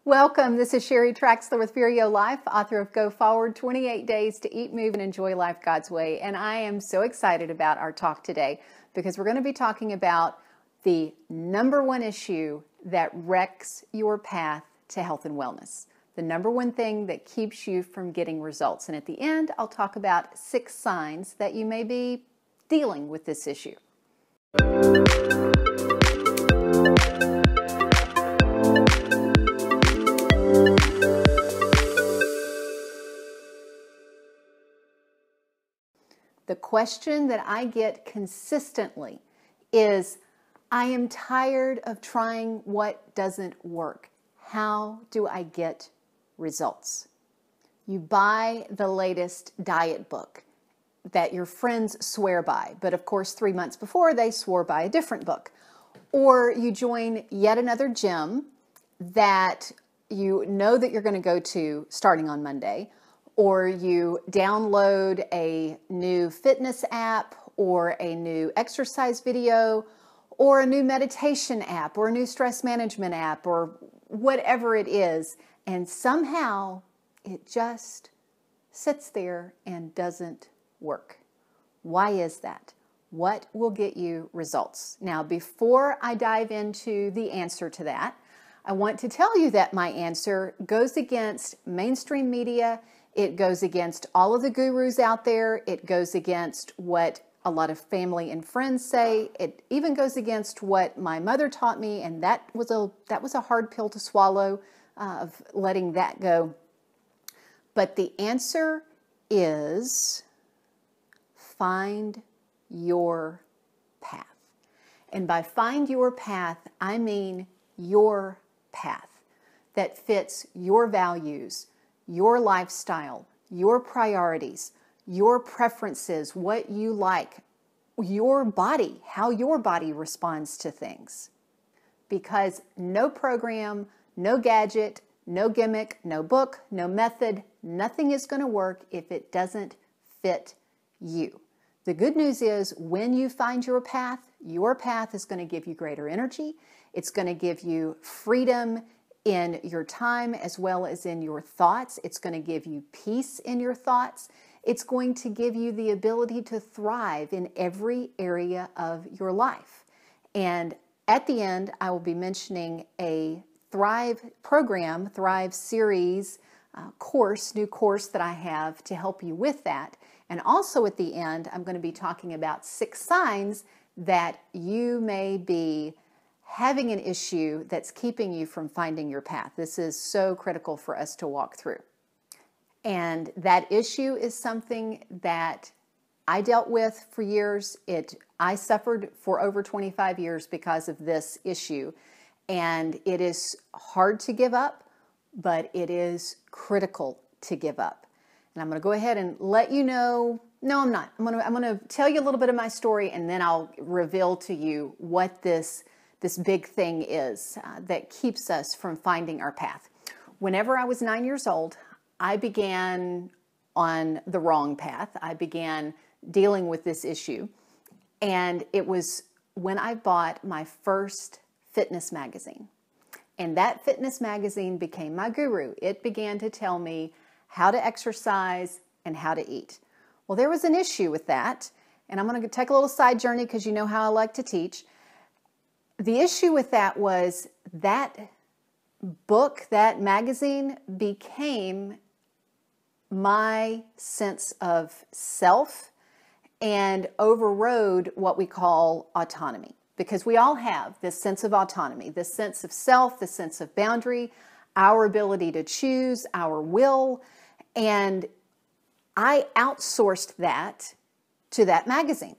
Welcome. This is Sheri Traxler with ViREO Life, author of Go Forward, 28 Days to Eat, Move, and Enjoy Life God's Way. And I am so excited about our talk today because we're going to be talking about the number one issue that wrecks your path to health and wellness. The number one thing that keeps you from getting results. And at the end, I'll talk about 6 signs that you may be dealing with this issue. The question that I get consistently is, I am tired of trying what doesn't work. How do I get results? You buy the latest diet book that your friends swear by, but of course 3 months before they swore by a different book. Or you join yet another gym that you know that you're going to go to starting on Monday, or you download a new fitness app or a new exercise video or a new meditation app or a new stress management app or whatever it is, and somehow it just sits there and doesn't work. Why is that? What will get you results? Now, before I dive into the answer to that, I want to tell you that my answer goes against mainstream media. It goes against all of the gurus out there. It goes against what a lot of family and friends say. It even goes against what my mother taught me, and that was a hard pill to swallow, of letting that go. But the answer is find your path. And by find your path, I mean your path that fits your values, your lifestyle, your priorities, your preferences, what you like, your body, how your body responds to things. Because no program, no gadget, no gimmick, no book, no method, nothing is going to work if it doesn't fit you. The good news is when you find your path is going to give you greater energy. It's going to give you freedom in your time as well as in your thoughts. It's going to give you peace in your thoughts. It's going to give you the ability to thrive in every area of your life. And at the end, I will be mentioning a Thrive program, Thrive series new course that I have to help you with that. And also at the end, I'm going to be talking about 6 signs that you may be having an issue that's keeping you from finding your path. This is so critical for us to walk through. And that issue is something that I dealt with for years. I suffered for over 25 years because of this issue. And it is hard to give up, but it is critical to give up. And I'm going to go ahead and let you know, no, I'm not. I'm going to tell you a little bit of my story, and then I'll reveal to you what this big thing is that keeps us from finding our path. Whenever I was 9 years old, I began on the wrong path. I began dealing with this issue. And it was when I bought my first fitness magazine. And that fitness magazine became my guru. It began to tell me how to exercise and how to eat. Well, there was an issue with that. And I'm going to take a little side journey because you know how I like to teach. The issue with that was that book, that magazine, became my sense of self and overrode what we call autonomy. Because we all have this sense of autonomy, this sense of self, this sense of boundary, our ability to choose, our will. And I outsourced that to that magazine.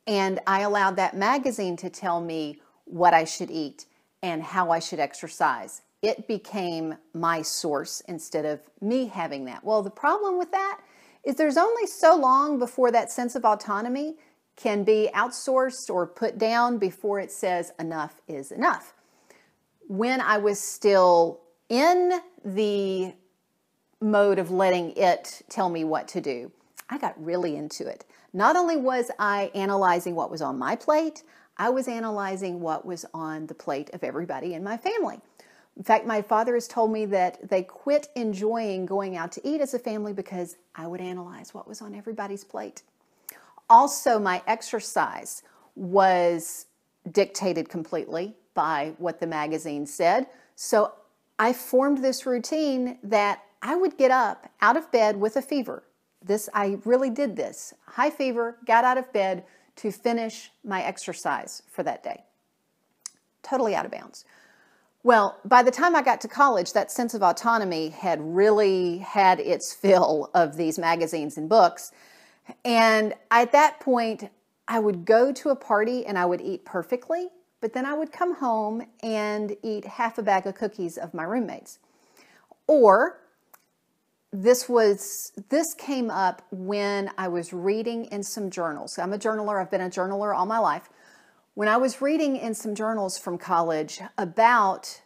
And I allowed that magazine to tell me what I should eat and how I should exercise. It became my source instead of me having that. Well, the problem with that is there's only so long before that sense of autonomy can be outsourced or put down before it says enough is enough. When I was still in the mode of letting it tell me what to do, I got really into it. Not only was I analyzing what was on my plate, I was analyzing what was on the plate of everybody in my family. In fact, my father has told me that they quit enjoying going out to eat as a family because I would analyze what was on everybody's plate. Also, my exercise was dictated completely by what the magazine said. So I formed this routine that I would get up out of bed with a fever. I really did this. High fever, got out of bed to finish my exercise for that day. Totally out of bounds. Well, by the time I got to college, that sense of autonomy had really had its fill of these magazines and books. And at that point, I would go to a party and I would eat perfectly, but then I would come home and eat half a bag of cookies of my roommates. Or this came up when I was reading in some journals. I'm a journaler. I've been a journaler all my life. When I was reading in some journals from college about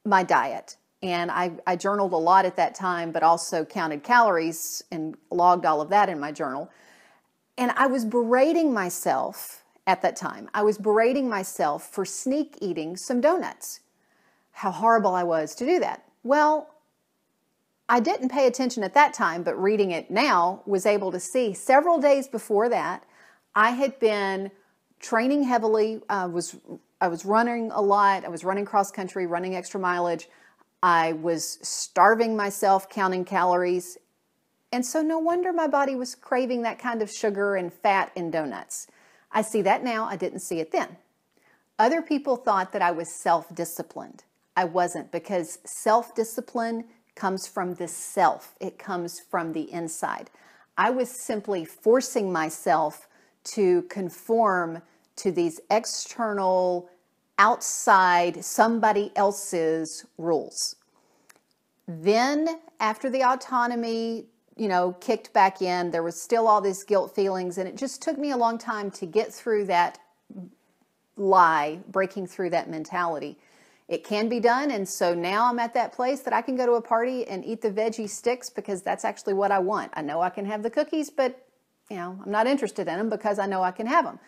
my diet, and I journaled a lot at that time, but also counted calories and logged all of that in my journal. And I was berating myself at that time. I was berating myself for sneak eating some donuts. How horrible I was to do that. Well, I didn't pay attention at that time, but reading it now was able to see several days before that, I had been training heavily. I was running a lot. I was running cross country, running extra mileage. I was starving myself, counting calories. And so no wonder my body was craving that kind of sugar and fat in donuts. I see that now. I didn't see it then. Other people thought that I was self-disciplined. I wasn't, because self-discipline comes from the self. It comes from the inside. I was simply forcing myself to conform to these external, outside, somebody else's rules. Then, after the autonomy, kicked back in, there was still all these guilt feelings, and it just took me a long time to get through that lie, breaking through that mentality. It can be done, and so now I'm at that place that I can go to a party and eat the veggie sticks because that's actually what I want. I know I can have the cookies, but I'm not interested in them because I know I can have them.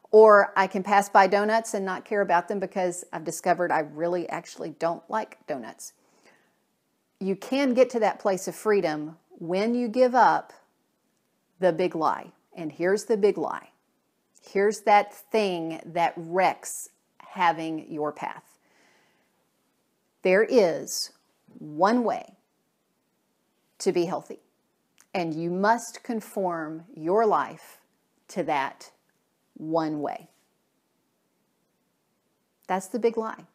Or I can pass by donuts and not care about them because I've discovered I really actually don't like donuts. You can get to that place of freedom when you give up the big lie. And here's the big lie. Here's that thing that wrecks having your path. There is one way to be healthy, and you must conform your life to that one way. That's the big lie.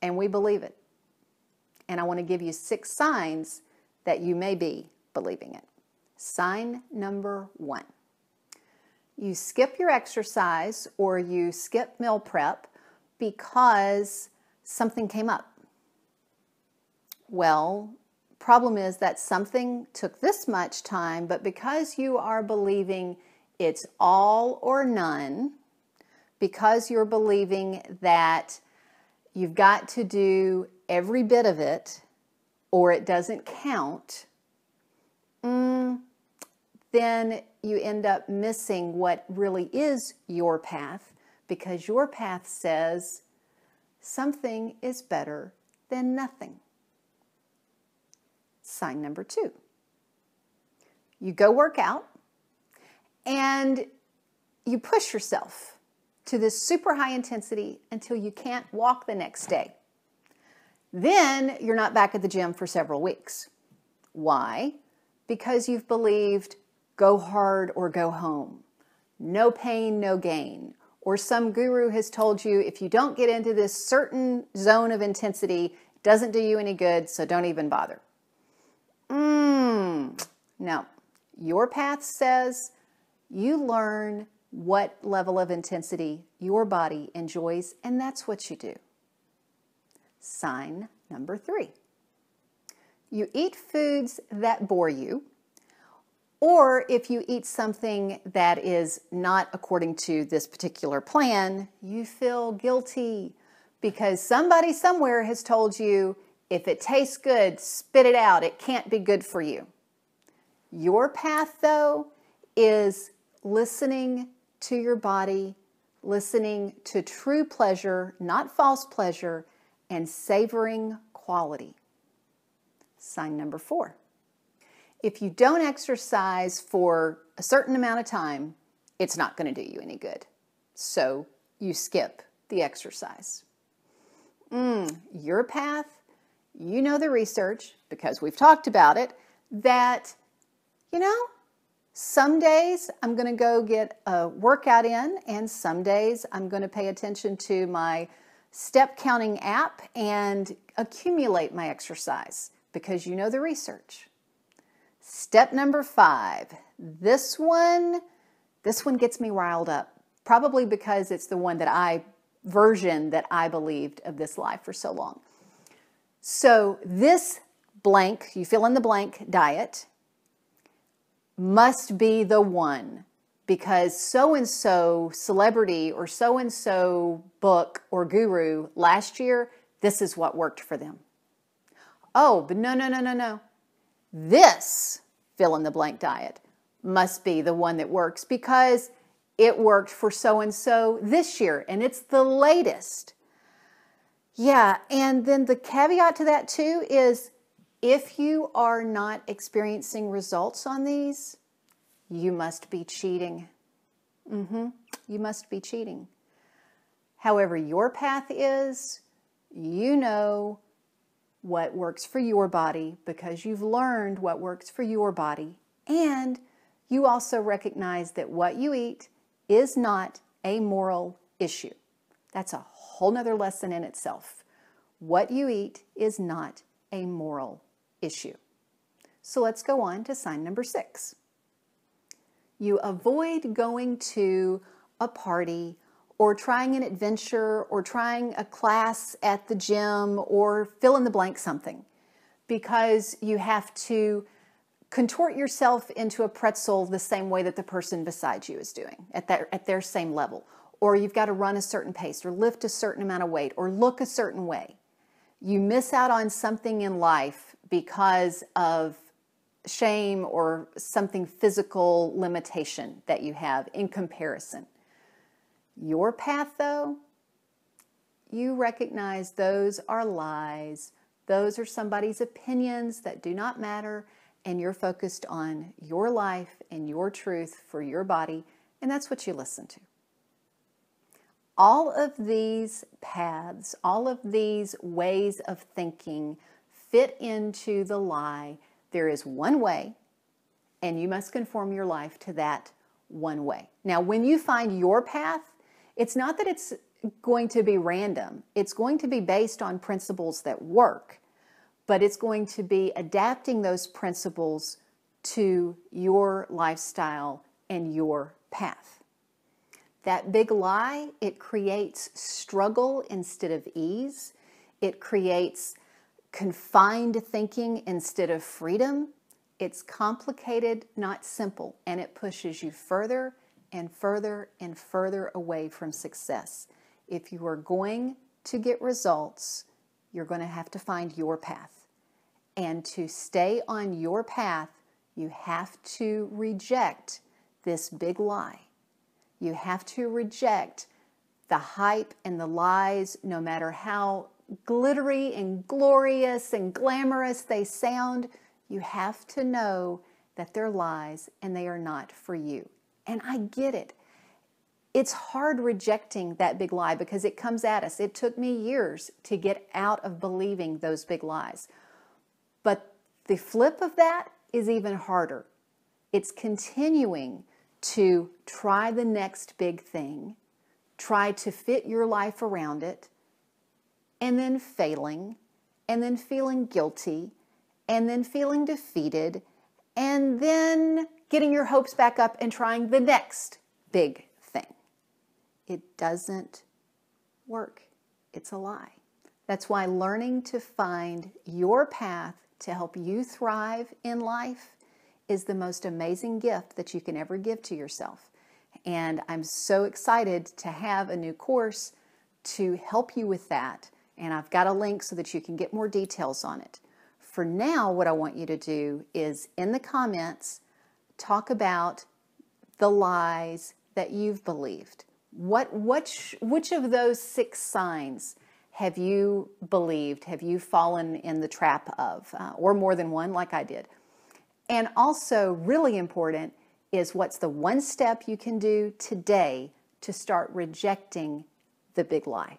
And we believe it. And I want to give you 6 signs that you may be believing it. Sign number 1. You skip your exercise or you skip meal prep because something came up. Well, problem is that something took this much time, but because you are believing it's all or none, because you're believing that you've got to do every bit of it or it doesn't count, then you end up missing what really is your path, because your path says something is better than nothing. Sign number 2. You go work out and you push yourself to this super high intensity until you can't walk the next day. Then you're not back at the gym for several weeks. Why? Because you've believed go hard or go home. No pain, no gain. Or some guru has told you if you don't get into this certain zone of intensity, it doesn't do you any good, so don't even bother. No. Your path says you learn what level of intensity your body enjoys, and that's what you do. Sign number 3. You eat foods that bore you, or if you eat something that is not according to this particular plan, you feel guilty because somebody somewhere has told you if it tastes good, spit it out. It can't be good for you. Your path, though, is listening to your body, listening to true pleasure, not false pleasure, and savoring quality. Sign number 4. If you don't exercise for a certain amount of time, it's not going to do you any good. So you skip the exercise. Your path, you know the research, because we've talked about it, that, some days I'm going to go get a workout in, and some days I'm going to pay attention to my step counting app and accumulate my exercise, because you know the research. Step number 5. This one gets me riled up, probably because it's the version that I believed of this life for so long. So this blank, you fill in the blank diet, must be the one, because so-and-so celebrity or so-and-so book or guru last year, this is what worked for them. Oh, but no. This fill in the blank diet must be the one that works because it worked for so-and-so this year and it's the latest. Yeah, and then the caveat to that too is if you are not experiencing results on these, you must be cheating. You must be cheating. However your path is, you know what works for your body because you've learned what works for your body, and you also recognize that what you eat is not a moral issue. That's a whole nother lesson in itself. What you eat is not a moral issue. So let's go on to sign number 6. You avoid going to a party or trying an adventure or trying a class at the gym or fill in the blank something because you have to contort yourself into a pretzel the same way that the person beside you is doing at their same level. Or you've got to run a certain pace or lift a certain amount of weight or look a certain way. You miss out on something in life because of shame or something physical limitation that you have in comparison. Your path, though, you recognize those are lies. Those are somebody's opinions that do not matter, and you're focused on your life and your truth for your body, and that's what you listen to. All of these paths, all of these ways of thinking fit into the lie. There is one way, and you must conform your life to that one way. Now, when you find your path, it's not that it's going to be random. It's going to be based on principles that work, but it's going to be adapting those principles to your lifestyle and your path. That big lie, it creates struggle instead of ease. It creates confined thinking instead of freedom. It's complicated, not simple, and it pushes you further and further and further away from success. If you are going to get results, you're going to have to find your path. And to stay on your path, you have to reject this big lie. You have to reject the hype and the lies, no matter how glittery and glorious and glamorous they sound. You have to know that they're lies and they are not for you. And I get it. It's hard rejecting that big lie because it comes at us. It took me years to get out of believing those big lies. But the flip of that is even harder. It's continuing to try the next big thing, try to fit your life around it, and then failing, and then feeling guilty, and then feeling defeated, and then getting your hopes back up and trying the next big thing. It doesn't work. It's a lie. That's why learning to find your path to help you thrive in life is the most amazing gift that you can ever give to yourself. And I'm so excited to have a new course to help you with that. And I've got a link so that you can get more details on it. For now, what I want you to do is in the comments, talk about the lies that you've believed. Which of those 6 signs have you believed, have you fallen in the trap of, or more than one like I did? And also, really important is what's the one step you can do today to start rejecting the big lie.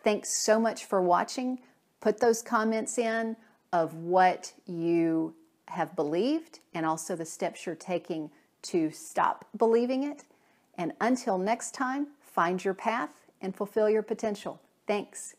Thanks so much for watching. Put those comments in of what you have believed and also the steps you're taking to stop believing it. And until next time, find your path and fulfill your potential. Thanks.